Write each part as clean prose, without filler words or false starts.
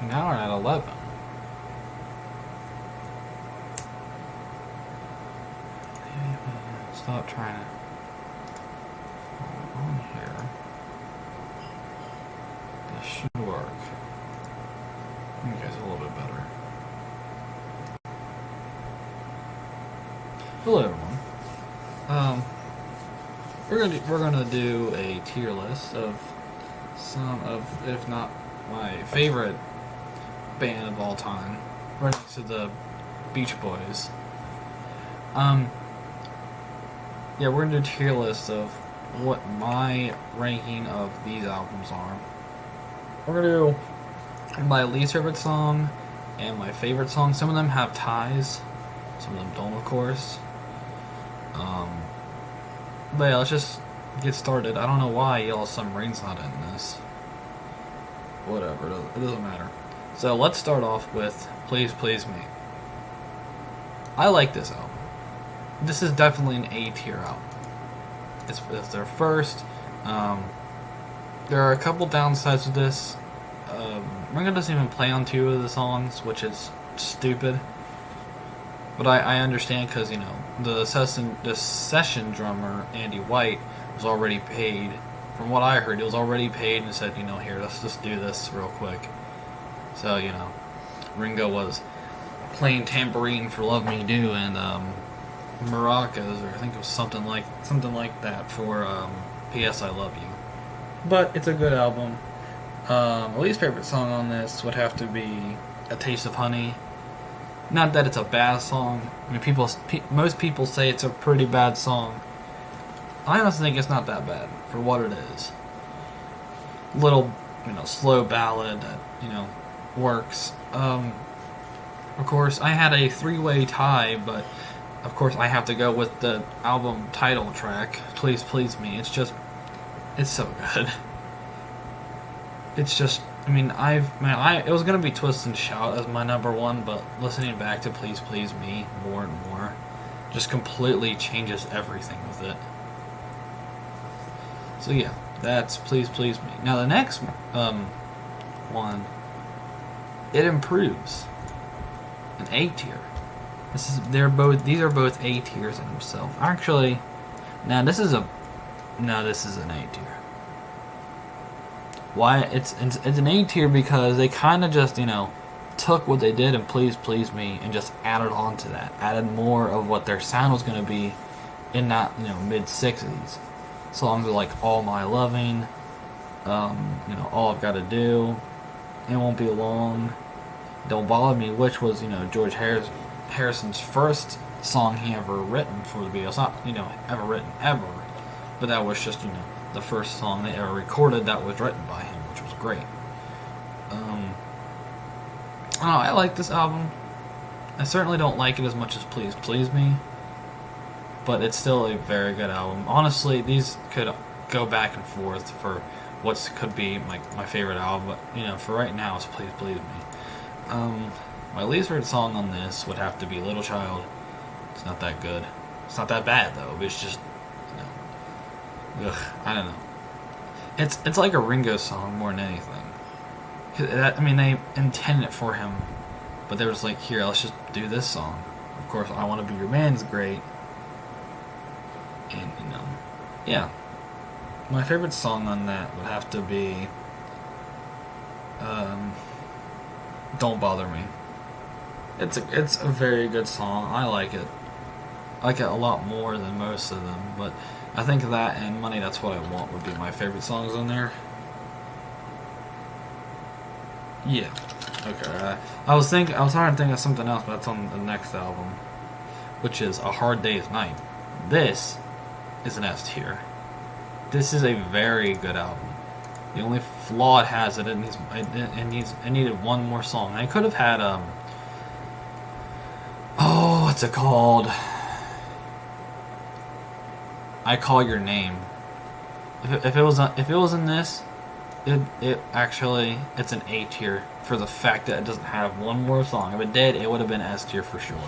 Now we're at 11. Stop trying to hold on here. This should work. You guys a little bit better. Hello, everyone. We're gonna do a tier list of some of, if not my favorite band of all time, right next to the Beach Boys. Yeah, we're gonna do a tier list of what my ranking of these albums are. We're gonna do my least favorite song and my favorite song. Some of them have ties, some of them don't, of course. But yeah, let's just get started. I don't know why Yellow Submarine's not in this. Whatever, it doesn't matter. So let's start off with Please Please Me. I like this album. This is definitely an A tier album. It's their first. There are a couple downsides to this. Ringo doesn't even play on 2 of the songs, which is stupid. But I understand because, you know, the session drummer, Andy White, was already paid. From what I heard, he was already paid and said, you know, here, let's just do this real quick. So, you know, Ringo was playing tambourine for Love Me Do and maracas, or I think it was something like that for P.S. I Love You. But it's a good album. My least favorite song on this would have to be A Taste of Honey. Not that it's a bad song. I mean, most people say it's a pretty bad song. I honestly think it's not that bad for what it is. Little, you know, slow ballad that, you know, works. Of course, I had a 3-way tie, but of course I have to go with the album title track, Please Please Me. It's so good. It's just, I mean, it was gonna be Twist and Shout as my number one, but listening back to Please Please Me more and more just completely changes everything with it. So yeah, that's Please Please Me. Now the next one, it improves. An A tier. These are both A tiers in themselves. Actually, this is an A tier. Why it's an A tier because they kind of just, you know, took what they did in Please Please Me and just added on to that, added more of what their sound was going to be in that, you know, mid-60s. Songs like All My Loving, you know, All I've Gotta Do, It Won't Be Long, Don't Bother Me, which was, you know, George Harrison's first song he ever written for the Beatles. Not, you know, ever written ever, but that was just, you know, the first song they ever recorded that was written by him, which was great. I don't know, I like this album. I certainly don't like it as much as Please Please Me, but it's still a very good album. Honestly, these could go back and forth for what could be my favorite album, but, you know, for right now, it's Please Please Me. My least favorite song on this would have to be Little Child. It's not that good. It's not that bad, though. It's just, you know, I don't know. It's like a Ringo song more than anything. I mean, they intended it for him, but they were just like, here, let's just do this song. Of course, I Want to Be Your Man's great. And, you know, yeah. My favorite song on that would have to be Don't Bother Me. It's a very good song. I like it. I like it a lot more than most of them, but I think that and Money That's What I Want would be my favorite songs on there. Yeah. Okay. I was trying to think of something else, but that's on the next album, which is A Hard Day's Night. This is an S tier. This is a very good album. The only flaw it has it needed one more song. I could have had what's it called? I Call Your Name. If it was in this, it's an A tier for the fact that it doesn't have one more song. If it did, it would have been S tier for sure.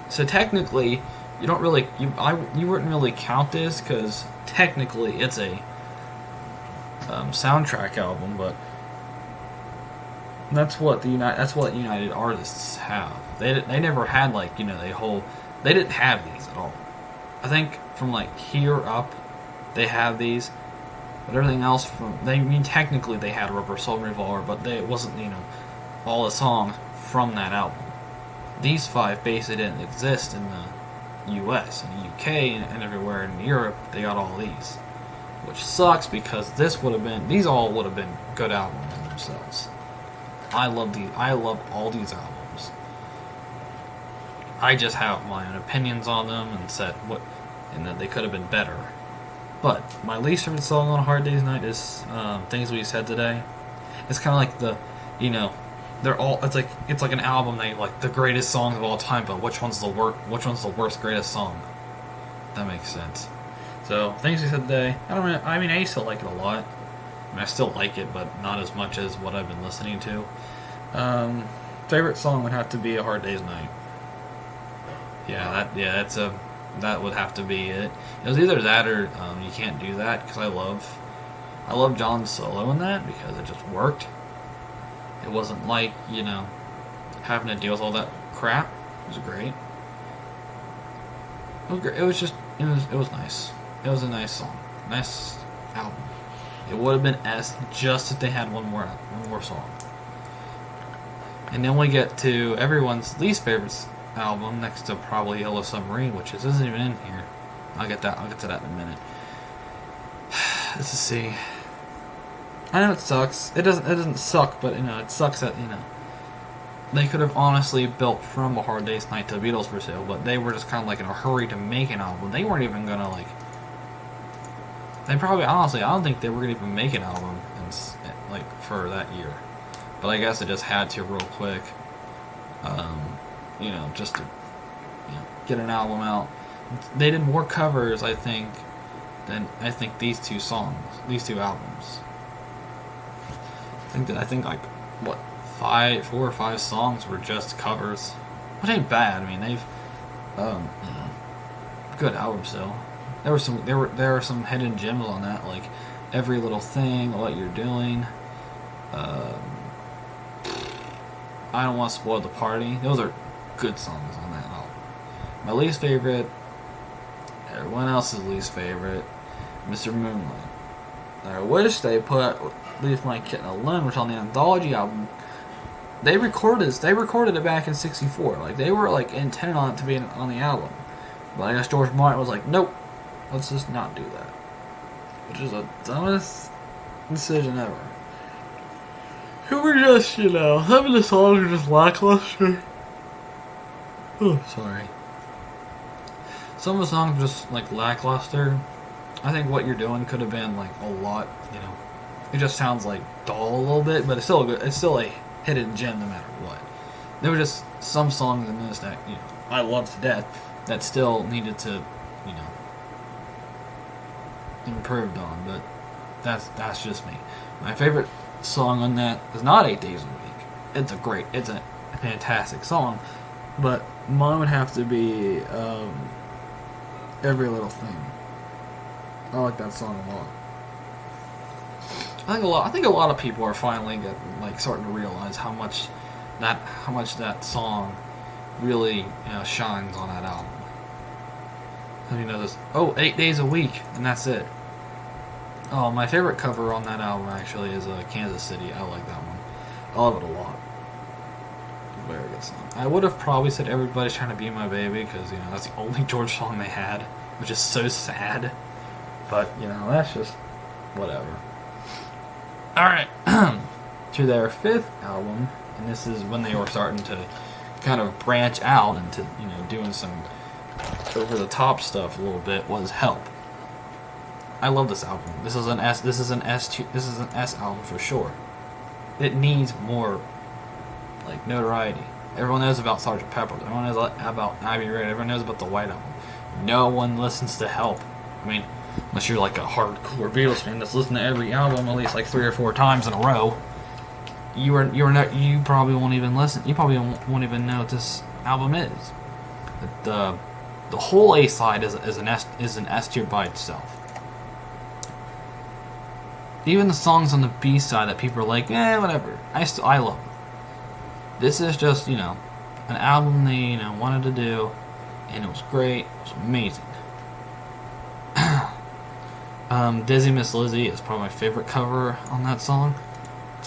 So technically, you wouldn't really count this because technically it's a soundtrack album, but That's what United Artists have. They never had like they didn't have these at all. I think from like here up, they have these, but everything else technically they had Rubber Soul Revolver, but it wasn't all the songs from that album. These five basically didn't exist in the U.S. and the U.K. and everywhere in Europe. They got all these, which sucks because these all would have been good albums in themselves. I love all these albums. I just have my own opinions on them and that they could have been better. But my least favorite song on A Hard Day's Night is Things We Said Today. It's kind of like they're all. It's like an album. They like the greatest songs of all time, but which one's the worst greatest song? That makes sense. So Things We Said Today. I used to like it a lot. I still like it, but not as much as what I've been listening to. Favorite song would have to be A Hard Day's Night. That would have to be it. It was either that or You Can't Do That, because I love John's solo in that because it just worked. It wasn't like having to deal with all that crap. It was great. It was nice. It was a nice song, nice album. It would have been just if they had one more song. And then we get to everyone's least favorite album next to probably Yellow Submarine, which isn't even in here. I'll get to that in a minute. Let's just see. I know it sucks. It doesn't suck, but it sucks that they could have honestly built from A Hard Day's Night to Beatles for sale, but they were just kind of like in a hurry to make an album. They weren't even gonna like. They probably honestly, I don't think they were gonna even make an album for that year. But I guess it just had to real quick. Just to get an album out. They did more covers, I think, than these two albums. I think like what 4 or 5 songs were just covers, which ain't bad. I mean they've good album still. There were some hidden gems on that, like Every Little Thing, What You're Doing. I Don't Want to Spoil the Party. Those are good songs on that album. My least favorite, everyone else's least favorite, Mr. Moonlight. I wish they put Leave My Kitten Alone, which on the anthology album, they recorded it back in '64. Like they were like intended on it to be on the album, but I guess George Martin was like, nope, let's just not do that, which is the dumbest decision ever. Who were just some of the songs are just lackluster. Oh, sorry. Some of the songs are just like lackluster. I think What You're Doing could have been like a lot. It just sounds like dull a little bit, but it's still good. It's still a hidden gem no matter what. There were just some songs in this that I love to death that still needed to improved on, but that's just me. My favorite song on that is not 8 Days a Week. It's a fantastic song, but mine would have to be Every Little Thing. I like that song a lot. I think a lot of people are finally starting to realize how much that song really shines on that album. This 8 Days a Week and that's it. Oh, my favorite cover on that album actually is Kansas City. I like that one. I love it a lot. Very good song. I would have probably said Everybody's Trying to Be My Baby because that's the only George song they had, which is so sad. But that's just whatever. Alright, to their 5th album, and this is when they were starting to kind of branch out into, doing some over-the-top stuff a little bit, was Help. I love this album. This is an S album for sure. It needs more, notoriety. Everyone knows about Sgt. Pepper. Everyone knows about Abbey Road. Everyone knows about the White Album. No one listens to Help. I mean, unless you're like a hardcore Beatles fan that's listened to every album at least 3 or 4 times in a row, you probably won't even listen. You probably won't even know what this album is. The whole A side is an S tier by itself. Even the songs on the B side that people are like, whatever. I love them. This is just, an album they, wanted to do, and it was great. It was amazing. Dizzy Miss Lizzy is probably my favorite cover on that song.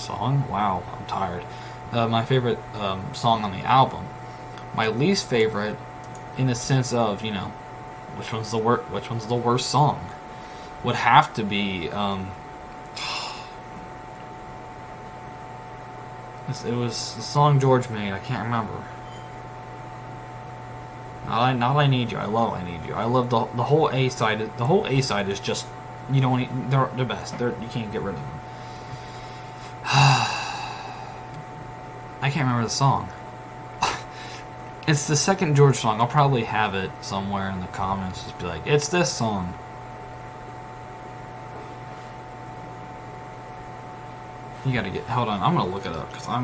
Wow, I'm tired. My favorite song on the album. My least favorite, in the sense of, which one's the worst song, would have to be it was the song George made. I can't remember. Not I Need You. I love I Need You. I love the whole A side. The whole A side is just, you don't need, they're the best. You can't get rid of them. I can't remember the song. It's the second George song. I'll probably have it somewhere in the comments. Just be like, it's this song. You gotta get. Hold on. I'm gonna look it up because I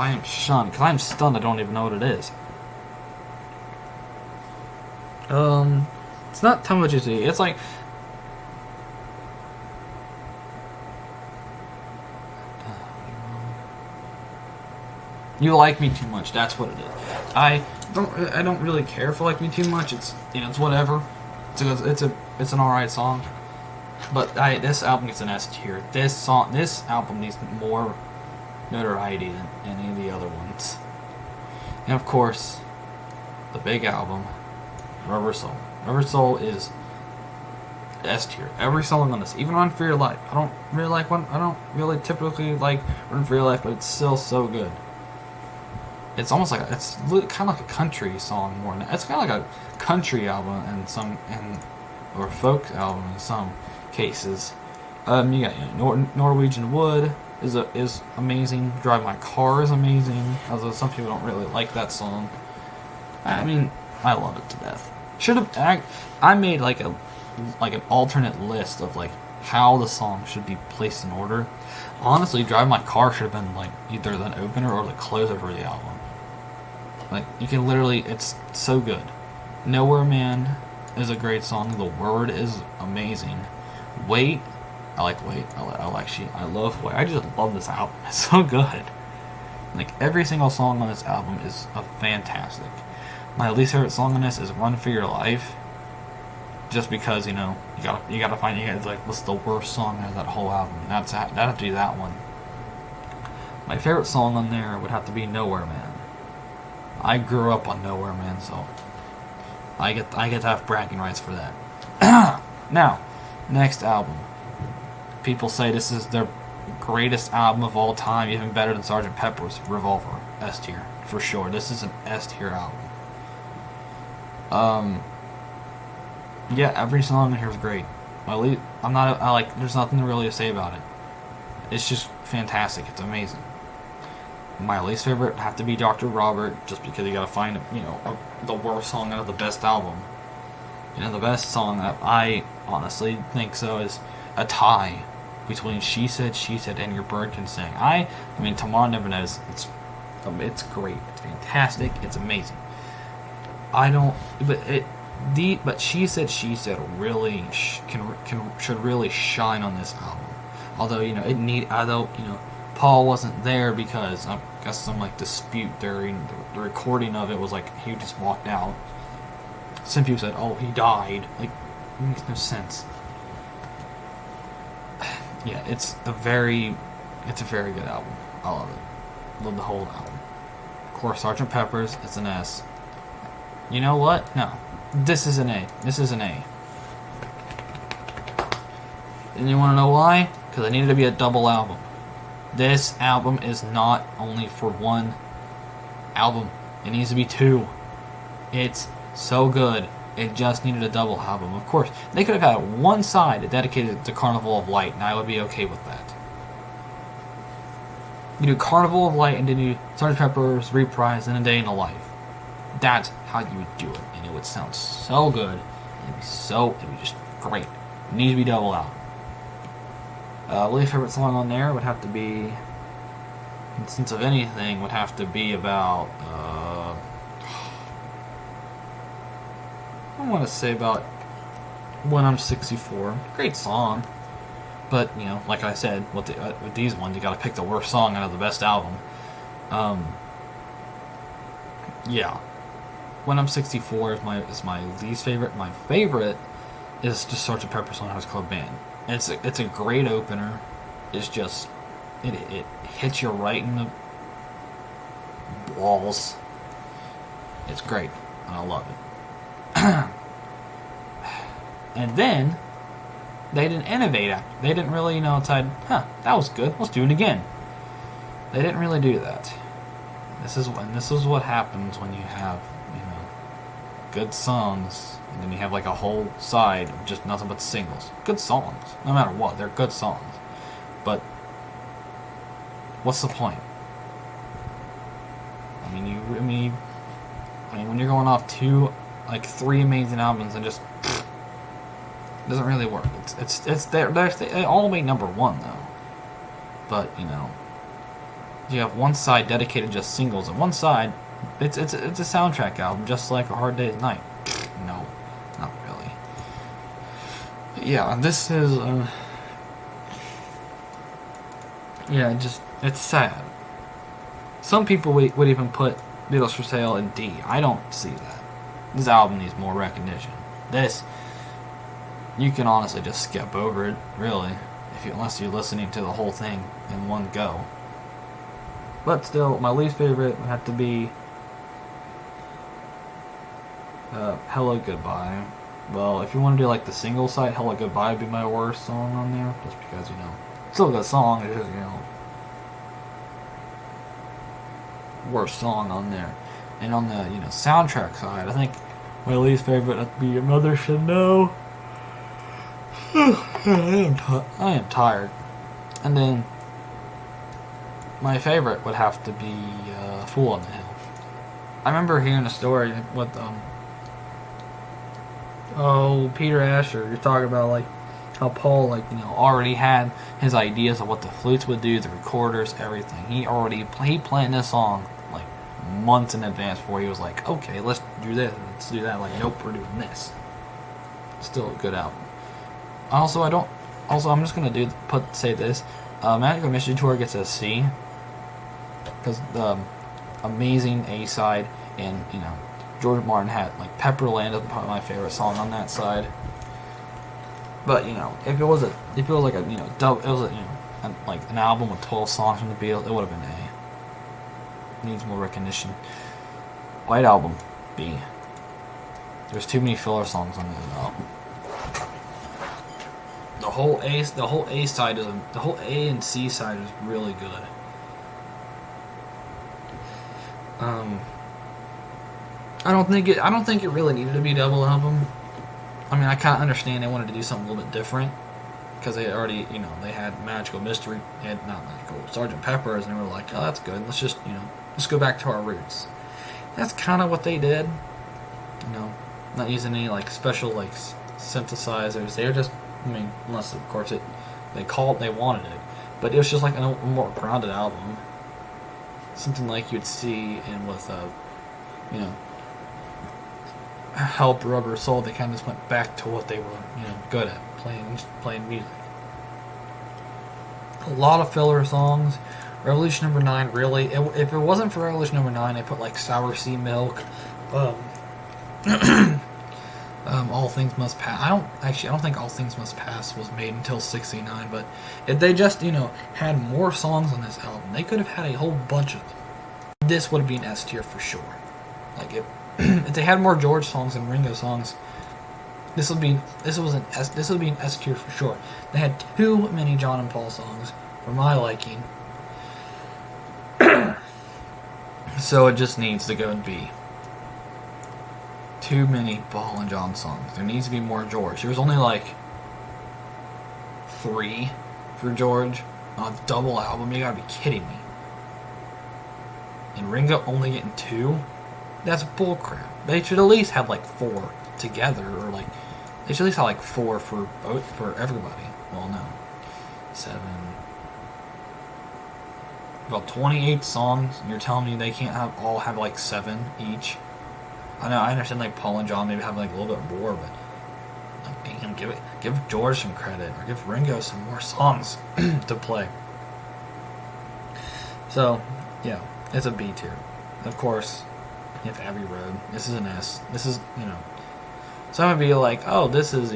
am stunned. Because I'm stunned. I don't even know what it is. It's not Tell Me What You See. It's like. You Like Me Too Much. That's what it is. I don't really care for Like Me Too Much. It's it's whatever. It's an alright song. But this album gets an S tier. This album needs more notoriety than any of the other ones. And of course, the big album, Rubber Soul. Rubber Soul is S tier. Every song on this, even Run For Your Life. I don't really typically like Run For Your Life, but it's still so good. It's almost like it's kind of like a country song more than it's kind of like a country album or folk album in some cases. You got Norwegian Wood is amazing. Drive My Car is amazing. Although some people don't really like that song. I mean, I love it to death. I made like an alternate list of like how the song should be placed in order. Honestly, Drive My Car should have been like either the opener or the closer for the album. Like, you can literally, it's so good. Nowhere Man is a great song. The Word is amazing. Wait, I like Wait. I love Wait. I just love this album. It's so good. Like, every single song on this album is fantastic. My least favorite song on this is Run For Your Life. Just because, you gotta find, like, what's the worst song out of that whole album. That'd have to be that one. My favorite song on there would have to be Nowhere Man. I grew up on Nowhere Man, so I get to have bragging rights for that. Now, next album. People say this is their greatest album of all time, even better than Sgt. Pepper's Revolver. S tier, for sure. This is an S tier album. Yeah, every song in here is great. There's nothing really to say about it. It's just fantastic. It's amazing. My least favorite would have to be Dr. Robert, just because you gotta find, the worst song out of the best album. The best song that I honestly think so is a tie between She Said, and Your Bird Can Sing. Tomorrow Never Knows. It's great. It's fantastic. It's amazing. But She Said really should really shine on this album. Although Paul wasn't there because I guess some dispute during the recording of it was he just walked out. Some people said, "Oh, he died." It makes no sense. Yeah, it's a very good album. I love it. Love the whole album. Of course, Sgt. Pepper's, it's an S. You know what? No. This is an A. And you want to know why? Because it needed to be a double album. This album is not only for one album. It needs to be two. It's so good. It just needed a double album. Of course, they could have had one side dedicated to Carnival of Light, and I would be okay with that. You do Carnival of Light and then you Sgt. Pepper's Reprise and A Day in the Life. That's how you would do it, and it would sound so good. It would be just great. It needs to be double album. Least favorite song on there would have to be, in sense of anything, would have to be about, I want to say about When I'm 64. Great song. But, like I said, with these ones, you gotta pick the worst song out of the best album. Um, yeah. When I'm 64 is my least favorite. My favorite is just Sgt. Pepper's Lonely Hearts Club Band. It's a great opener. It's just it hits you right in the balls. It's great, and I love it. And then they didn't innovate after. They didn't really, decide, that was good. Let's do it again. They didn't really do that. This is what happens when you have, good songs, and then you have like a whole side of just nothing but singles. Good songs, no matter what, they're good songs. But what's the point? I mean, when you're going off three amazing albums and just it doesn't really work. They all made number one though. But you have one side dedicated just singles, and one side it's a soundtrack album, just like A Hard Day's Night. No, not really. But yeah, this is it's sad. Some people would even put Beatles for Sale in D. I don't see that. This album needs more recognition. This, you can honestly just skip over it, really, unless you're listening to the whole thing in one go. But still, my least favorite would have to be Hello Goodbye. Well, if you want to do like the single side, Hello Goodbye would be my worst song on there, just because, still a good song, it is, worst song on there. And on the, soundtrack side, I think my least favorite would be Your Mother Should Know. I am tired. And then my favorite would have to be Fool on the Hill. I remember hearing a story with Peter Asher. You're talking about like how Paul already had his ideas of what the flutes would do, the recorders, everything. He planned this song like months in advance before he was like, okay, let's do this, let's do that. Like, nope, we're doing this. Still a good album. I'm just gonna say this. Magical Mystery Tour gets a C because the amazing A side, and George Martin had like Pepperland is probably my favorite song on that side. But if it was like a an album with 12 songs from the Beatles, it would have been A. Needs more recognition. White Album, B. There's too many filler songs on this album. The whole A side the whole A and C side is really good. I don't think it really needed to be a double album. I mean, I kind of understand they wanted to do something a little bit different because they already, they had Magical Mystery, and not Magical, Sgt. Pepper's, and they were like, oh, that's good. Let's just, let's go back to our roots. That's kind of what they did. Not using any special synthesizers. They were just, unless of course they wanted it, but it was just like a more grounded album. Something like you'd see in with Help, Rubber Soul. They kind of just went back to what they were good at, playing music. A lot of filler songs. Revolution Number 9, really, if it wasn't for Revolution Number 9, they put Sour Sea Milk, All Things Must Pass. I don't think All Things Must Pass was made until '69, but if they just had more songs on this album, they could have had a whole bunch of them. This would be an S tier for sure. If they had more George songs and Ringo songs, this would be an S tier for sure. They had too many John and Paul songs for my liking, so it just needs to go in B. Too many Paul and John songs. There needs to be more George. There was only 3 for George on a double album. You gotta be kidding me. And Ringo only getting 2? That's bullcrap. They should at least have 4 together, or they should at least have 4 for everybody. Well, no, 7. About 28 songs. And you're telling me they can't all have 7 each? I know, I understand Paul and John maybe have a little bit more, but damn, give George some credit, or give Ringo some more songs to play. So, yeah, It's a B tier. Of course, you have Abbey Road. This is an S. This is, So I'm gonna be like, oh, this is,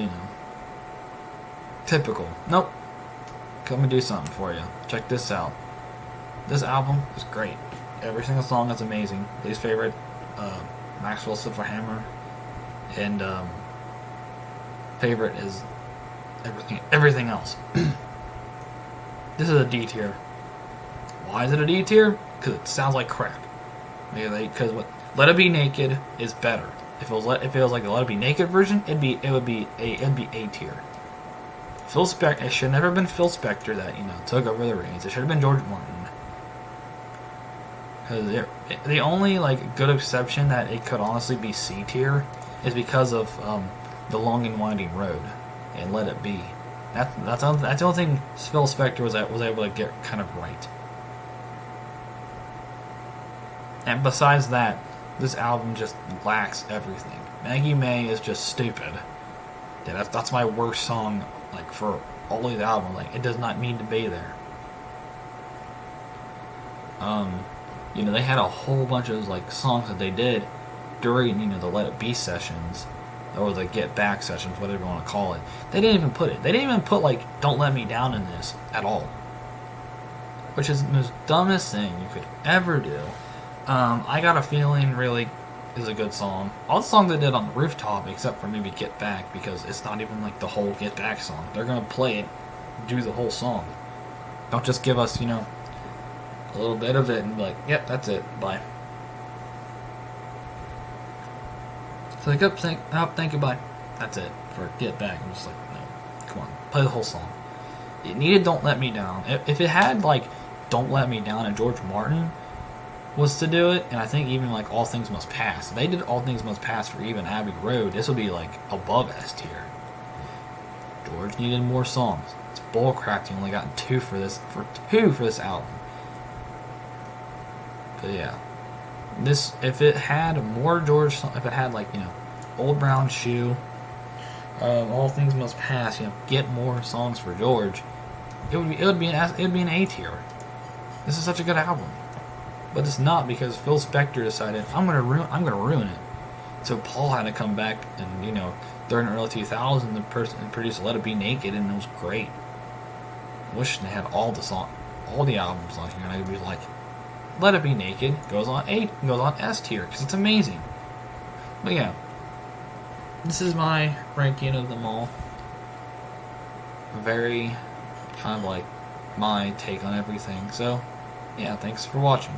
typical. Nope. Let me do something for you. Check this out. This album is great. Every single song is amazing. Least favorite, Maxwell Silverhammer, and favorite is everything else. This is a D tier. Why is it a D tier? Because it sounds like crap. Because what Let It Be Naked is better. If it was like the Let It Be Naked version, it would be A tier. It should never have been Phil Spector that took over the reins. It should have been George Martin. Because the only good exception that it could honestly be C tier is because of The Long and Winding Road and Let It Be. That's the only thing Phil Spector was able to get kind of right. And besides that, this album just lacks everything. Maggie May is just stupid. Yeah, that's my worst song for all of the album. It does not need to be there. They had a whole bunch of songs that they did during the Let It Be sessions or the Get Back sessions, whatever you want to call it. They didn't even put it. They didn't even put Don't Let Me Down in this at all, which is the most dumbest thing you could ever do. I Got a Feeling really is a good song. All the songs they did on the Rooftop, except for maybe Get Back, because it's not even the whole Get Back song. They're gonna play it, do the whole song. Don't just give us a little bit of it and be like, yep, that's it, bye. So they kept saying, oh, thank you, bye. That's it for Get Back. I'm just no, come on, play the whole song. It needed Don't Let Me Down. If it had Don't Let Me Down and George Martin was to do it, and I think even All Things Must Pass. If they did All Things Must Pass for even Abbey Road, this would be above S tier. George needed more songs. It's bullcrap. You only got two for this album. But yeah, if it had more George, if it had Old Brown Shoe, All Things Must Pass, get more songs for George, it would be an A tier. This is such a good album. But it's not, because Phil Spector decided I'm gonna ruin it. So Paul had to come back and during the early 2000s and produce Let It Be Naked, and it was great. I wish they had all the albums on here, and I'd be Let It Be Naked goes on S tier because it's amazing. But yeah, this is my ranking of them all. Very kind of my take on everything. So yeah, thanks for watching.